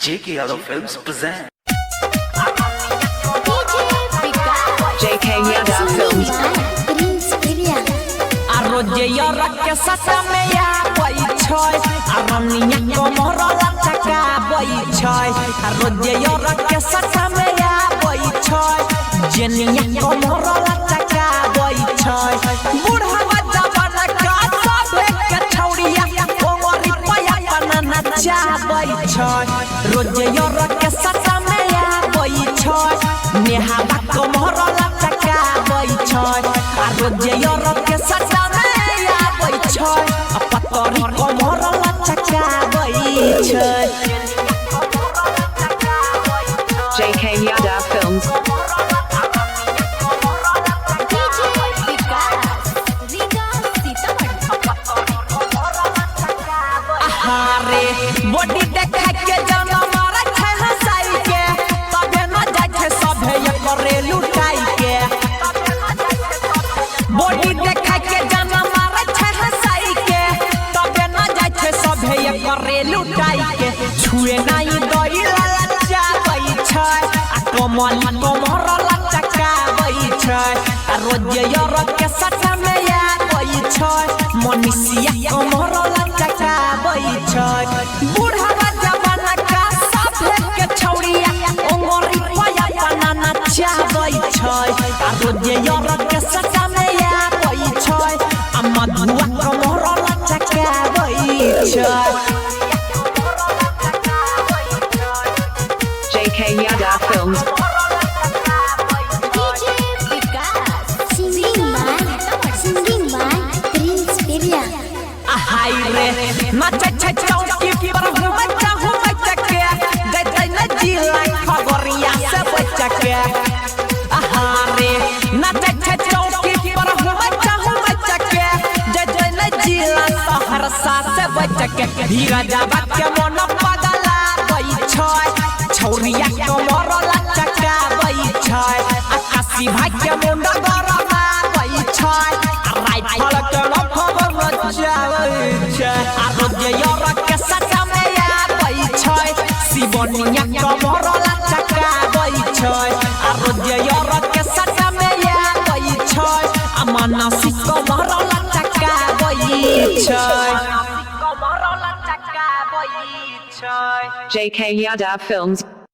JK Yadav Films present JK Yadav Films. Arroyo que sasa me ya boy choy arroniya komoro la chaka boy choy arroyo que sasa me ya boy choy jeniya komoro la chaka boy choy बुढ़वा जवाना का सब के छौड़िया कोमरी पया बनना चा boy choy रोजयो के ससा में या boy choy नेहाबा komoro la chaka boy choy arroyo के ससा choy apatori komoro la chaka boy choy JK Yadav Films. आहारे बॉडी देखा के जाना मारा है हंसाई के तबे न जाय छे सभे ये करे लुटाई के बॉडी देखा के जाना मारा है हंसाई के तबे न जाय छे सभे ये करे लुटाई के छुए नहीं दई ला जाई छै आ कमली कमर ला चका बई छै आ रोज यार के सटा में या बई छै मनीषिया कमर ला चका बई छै बुढ़वा जवाना का सब के छौड़िया ओंगरी पया बनाना चाहबई छै आ रोज यार के सटा में या बई छै आ मधुआ कमर ला चका बई छै JK Yadav Films. हाय रे नाचे छे चौकी पर घूमे चाहू बचके दे दे न जिला खबरिया से बचके रे नाचे छे चौकी पर घूमे चाहू बचके दे दे न जिला सहरसा से बचके धीरज बात के मन पगला गई छै छौरिया कमर ला चका गई छै आकाशी भाई के मुंडा गरमा गई छै राइफल के खबर आरोग्य के सटा में या बई छै शिवनिया कमर ला चका बई छै आरोग्य के सटा में या बई छै आ मानसी कमर ला चका बई छै JK Yadav Films.